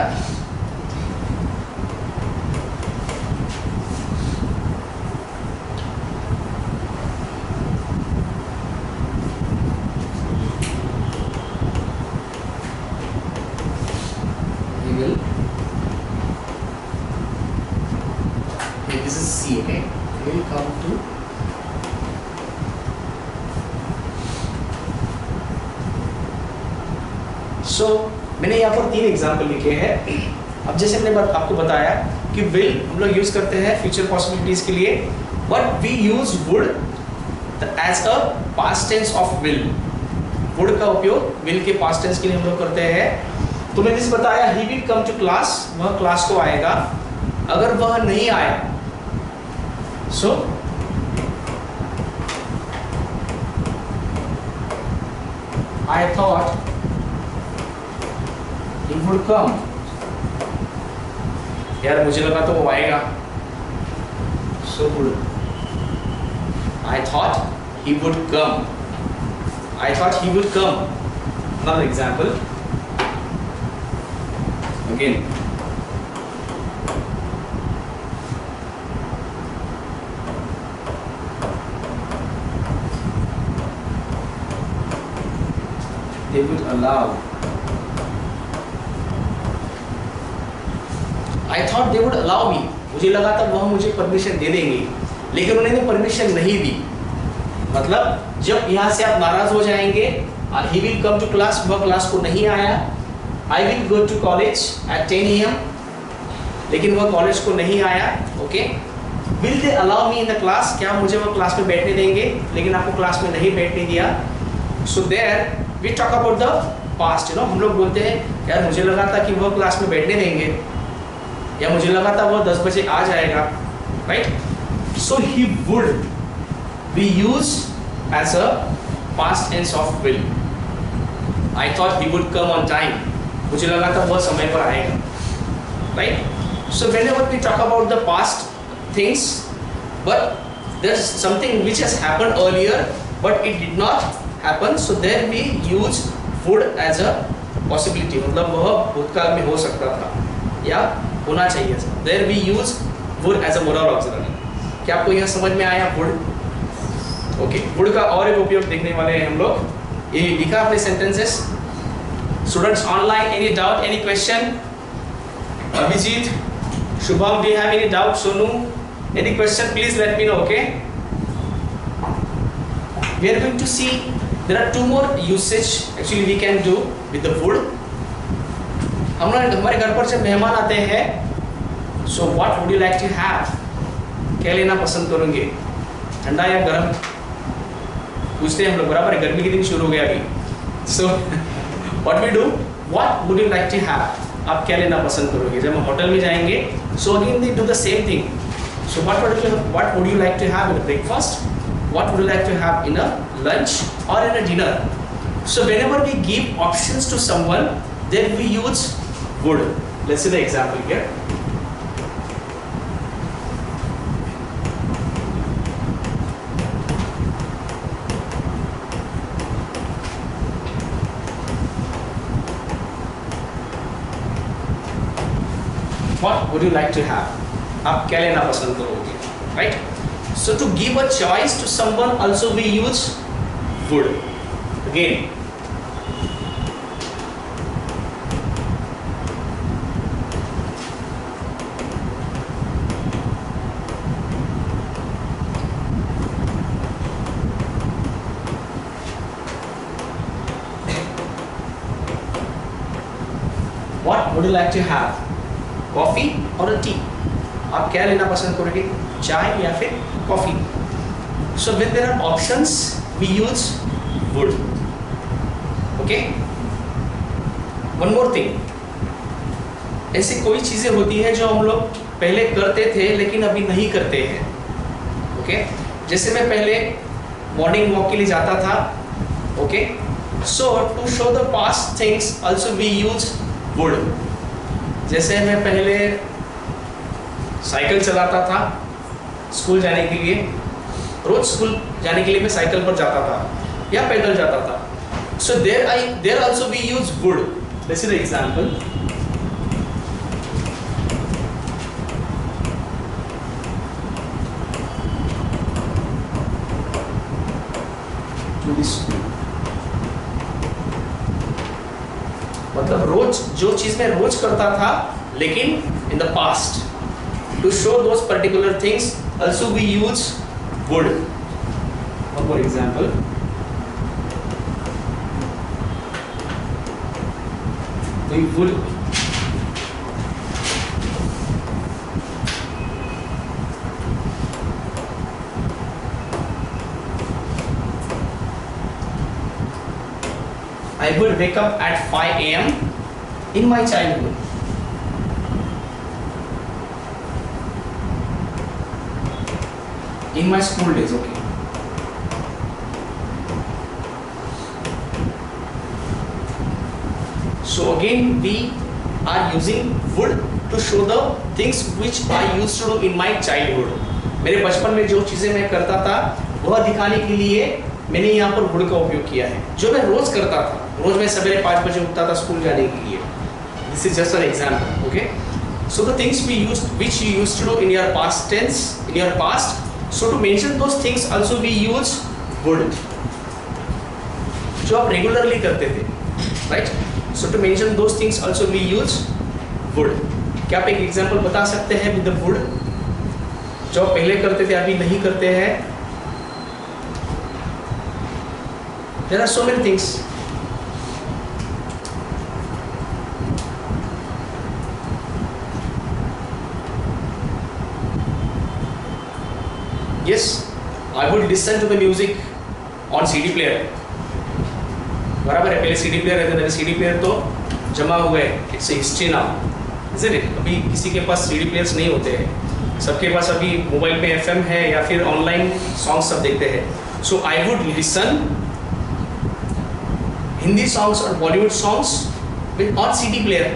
Speaker 1: this is C, okay? We will come to so मैंने यहाँ पर 3 एग्जाम्पल लिखे हैं। अब जैसे मैंने आपको बताया कि विल हम लोग यूज करते हैं फ्यूचर पॉसिबिलिटीज के लिए, but we use would as a past tense of will. Would का उपयोग विल के पास्ट टेंस के लिए हम लोग करते हैं। तो मैंने जैसे बताया he will come to class, वह क्लास को आएगा। अगर वह नहीं आया, so I thought he would come. यार मुझे लगा तो वो आएगा, so would. I thought he would come. I thought he would come. Another example. Again. They would allow. I thought they would allow me. मुझे लगा था वह मुझे परमिशन दे देंगे, लेकिन उन्होंने परमिशन नहीं दी। मतलब जब यहाँ से आप नाराज हो जाएंगे, he will come to class, वह क्लास को नहीं आया। I will go to college at 10 AM, लेकिन वह कॉलेज को नहीं आया। Okay, will they allow me in the class? क्या मुझे वह क्लास में बैठने देंगे, लेकिन आपको क्लास में नहीं बैठने दिया। So there we talk about the past, हम लोग बोलते हैं यार मुझे लगा था कि वह क्लास में बैठने देंगे, या मुझे लगा था वह 10 बजे आ जाएगा, right? So he would be use as a past tense of will. I thought he would come on time. मुझे लगा था वह समय पर आएगा. Right? So whenever we talk about the past things, but there's something which has happened earlier, but it did not happen, so there we use would as a possibility. मतलब वह भूतकाल में हो सकता था या होना चाहिए. There we use would as a moral auxiliary. क्या आपको यह समझ में आया would? ओके, would का और एक उपयोग देखने वाले हैं हम लोग. ये लिखा अपने sentences. Students online, any doubt, any question? Abhijit, Shubham, do you have any doubt? Sonu, any question? Please let me know. Okay. We are going to see there are two more usage actually we can do with the would. हमारे घर पर जब मेहमान आते हैं, so what would you like to have? क्या लेना पसंद करोगे? ठंडा या गर्म? पूछते हैं हम लोग. बराबर है, गर्मी के दिन शुरू हो गया अभी. So what we do? What would you like to have? आप क्या लेना पसंद करोगे? जब हम होटल में जाएंगे, so again they do the same thing. So what would you like to have in a breakfast? What would you like to have in a lunch or in a dinner? So whenever we give options to someone, then we use would. Let's see the example here. What would you like to have? आप क्या लेना पसंद करोगे? Right? So to give a choice to someone also we use would. Again, what would you like to have? Coffee or a tea? आप क्या लेना पसंद करोगे? चाय या फिर coffee? So when there are options, we use would. Okay? One more thing. ऐसी कोई चीजें होती है जो हम लोग पहले करते थे लेकिन अभी नहीं करते हैं. Okay? जैसे मैं पहले मॉर्निंग वॉक के लिए जाता था. Okay? So to show the past things also we use would. जैसे मैं पहले साइकिल चलाता था स्कूल जाने के लिए. रोज स्कूल जाने के लिए मैं साइकिल पर जाता था या पैदल जाता था. So there also we use would. Let's see the example. To the school. मतलब रोज जो चीज मैं रोज करता था लेकिन in the past. To show those particular things also we use would. One more example. We would I would wake up at 5 a.m. in my childhood. In my school days, okay. So again we are using would to show the things which I used to do in my childhood. मेरे बचपन में जो चीज़ें मैं करता था वह दिखाने के लिए मैंने यहाँ पर would का उपयोग किया है. जो मैं रोज करता था, रोज मैं सवेरे 5 बजे उठता था स्कूल जाने के लिए. This is just an example, okay? So the things which you used to do in your past tense, in your past. So to mention those things also we use would. जो आप regularly करते थे, right? So to mention those things also we use would. क्या आप एक example बता सकते हैं with the would? जो आप पहले करते थे अभी नहीं करते हैं? There are so many things. Yes, I would listen to the music on CD player. बराबर है, पहले CD player रहते थे, CD player तो जमा हुए, it's a history now, isn't it? अभी किसी के पास CD players नहीं होते हैं, सबके पास अभी मोबाइल पे FM है या फिर ऑनलाइन सॉन्ग सब देखते हैं. So I would listen Hindi songs और Bollywood songs with on CD player,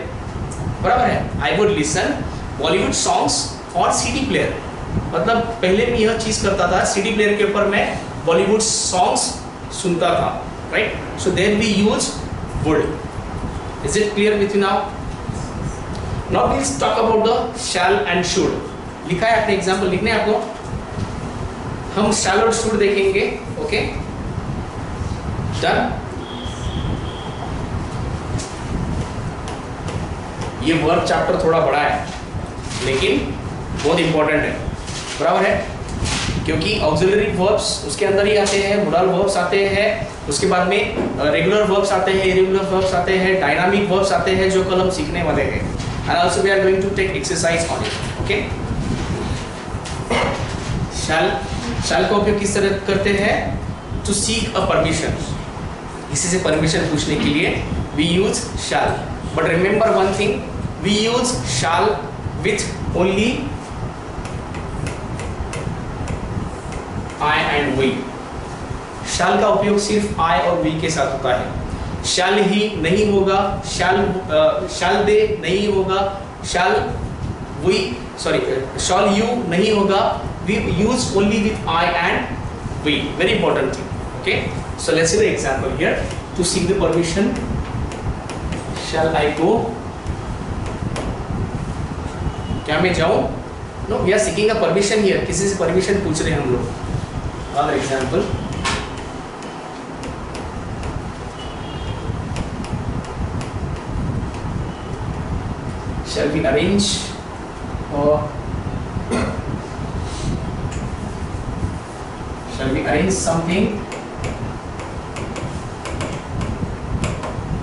Speaker 1: बराबर है। I would listen Bollywood songs on CD player, मतलब पहले मैं यह चीज करता था, सीडी प्लेयर के ऊपर मैं बॉलीवुड सॉन्ग्स सुनता था, right. So then we use would. Is it clear with you now? Now please talk about the shall and should. लिखा है अपने एग्जाम्पल, लिखने आपको। हम शैल और शुड देखेंगे, ओके डन। ये वर्ब चैप्टर थोड़ा बड़ा है लेकिन बहुत इंपॉर्टेंट है, बराबर है, क्योंकि ऑक्सिलरी वर्ब्स उसके अंदर ही आते हैं, मोडल वर्ब्स आते हैं, उसके बाद में रेगुलर वर्ब्स आते हैं, इरेगुलर वर्ब्स आते हैं, डायनामिक वर्ब्स आते हैं, जो कल हम सीखने वाले हैं। And also we are going to take exercise on it, okay. Shall का उपयोग किस तरह करते हैं? टू सीक अ परमिशन, किसी से परमिशन पूछने के लिए we use shall. But remember one thing, we use shall with only I and we। Shall का उपयोग सिर्फ I और we के साथ होता है। शैल ही नहीं होगा, शैल दे नहीं होगा, शैल यू नहीं होगा। We use only with I and we। Very important thing, okay? So let's see the example here। To seek the permission, shall I go? क्या मैं जाऊं? No, we are seeking a permission here। किसी से permission पूछ रहे हैं हम लोग। Another example, shall we arrange or shall we arrange something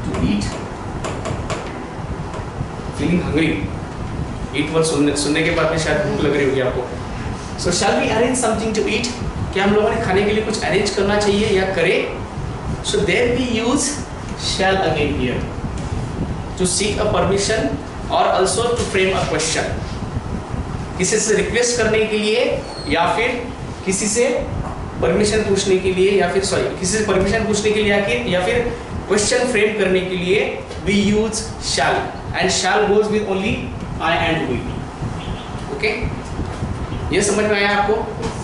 Speaker 1: to eat? Feeling hungry? Eat word सुनने के बाद में शायद भूख लग रही होगी आपको। So shall we arrange something to eat? क्या हम लोगों ने खाने के लिए कुछ अरेंज करना चाहिए या करें? So there we use shall again here to seek a permission और also to frame a question. किसी से रिक्वेस्ट करने के लिए या फिर किसी से परमिशन पूछने के लिए या फिर किसी से परमिशन पूछने के लिए या फिर क्वेश्चन फ्रेम करने के लिए we use shall and shall goes with only I and we, okay. ये समझ में आया आपको?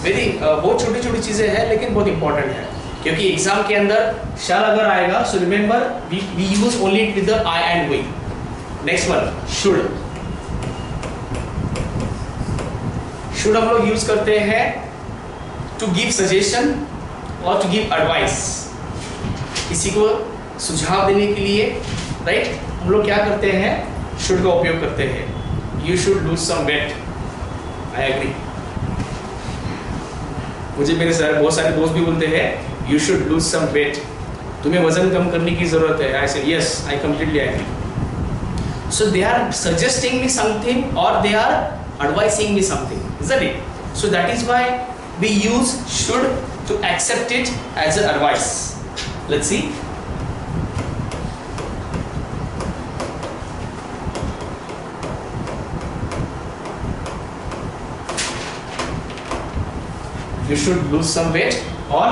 Speaker 1: बहुत छोटी छोटी चीजें हैं लेकिन बहुत इंपॉर्टेंट है, क्योंकि एग्जाम के अंदर शैल अगर आएगा so remember we use only with the I and we. Next one, should. Should हम लोग यूज करते हैं टू गिव सजेशन और टू गिव एडवाइस, किसी को सुझाव देने के लिए, राइट। हम लोग क्या करते हैं? शुड का उपयोग करते हैं। You should lose some weight. I agree. मुझे मेरे बहुत सारे दोस्त भी बोलते हैं you should lose some weight, तुम्हें वजन कम करने की जरूरत है। I say yes, I completely agree. So they are suggesting me something और they are advising me something, isn't it? So that is why we use should to accept it as a advice. Let's see. You should lose some weight or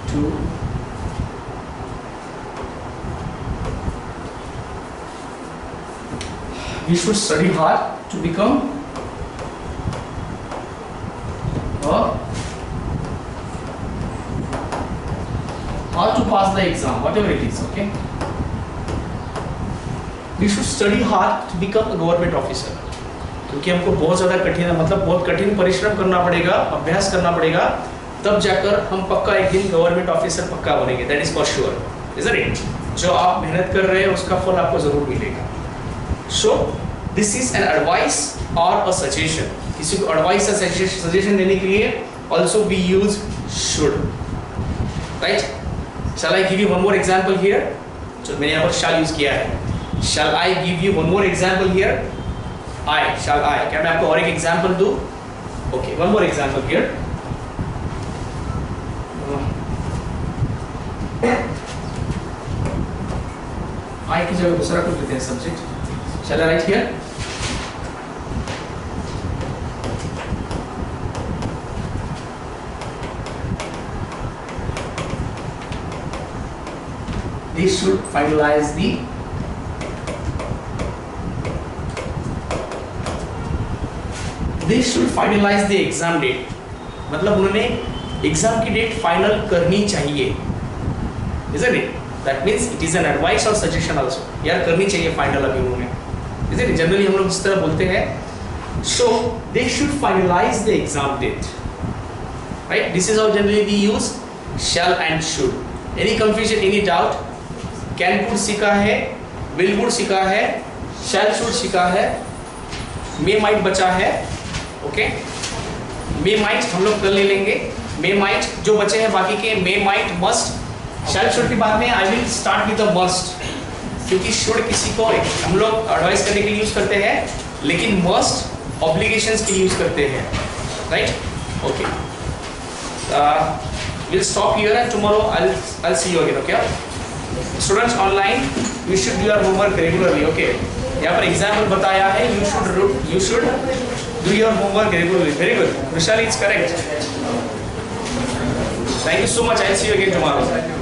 Speaker 1: to you should study hard to become a or to pass the exam, whatever it is, okay? We should study hard to become a government officer, क्योंकि हमको बहुत ज़्यादा कठिन, मतलब बहुत कठिन परिश्रम करना पड़ेगा, अभ्यास करना पड़ेगा, तब जाकर हम पक्का एक दिन गवर्नमेंट ऑफिसर पक्का बनेंगे। That is for sure, isn't it? जो आप मेहनत कर रहे हैं उसका फल आपको जरूर मिलेगा। So this is an advice और अ सजेशन। किसी को एडवाइस या सजेशन देने के लिए also we use should, right. Shall I give you one more example here? So मैंने यहाँ पर shall यूज किया है। Shall I give you one more example here? Shall I? क्या मैं आपको और एक example दूँ? Okay, one more example here. I की जगह दूसरा कुछ लेते हैं subject. Shall I write here? They should finalize the exam date, मतलब उन्होंने एग्जाम की डेट फाइनल करनी चाहिए, isn't it? That means it is an advice or suggestion also. यार करनी चाहिए फाइनल अभी उन्होंने, isn't it? Generally हम लोग इस तरह बोलते हैं. So they should finalize the exam date, right? This is how generally we use shall and should. Any confusion, any doubt? Can could सीखा है, will would सीखा है, shall should सीखा है, may might बचा है, ओके? may might हम लोग कल ले लेंगे. may might जो बचे हैं बाकी के may might must, shall should की बात में I will start with the must, क्योंकि should किसी को हम लोग एडवाइस करने के लिए यूज करते हैं, लेकिन must ऑब्लिगेशंस के लिए यूज करते हैं, right? Okay, we'll stop here and tomorrow I'll see you again, okay? Students online, you should do your homework regularly, okay? यहाँ पर एग्जाम्पल बताया है, you should do your homework regularly. Very good. Vishali, it's correct. Thank you so much. I'll see you again tomorrow.
Speaker 2: Thank you.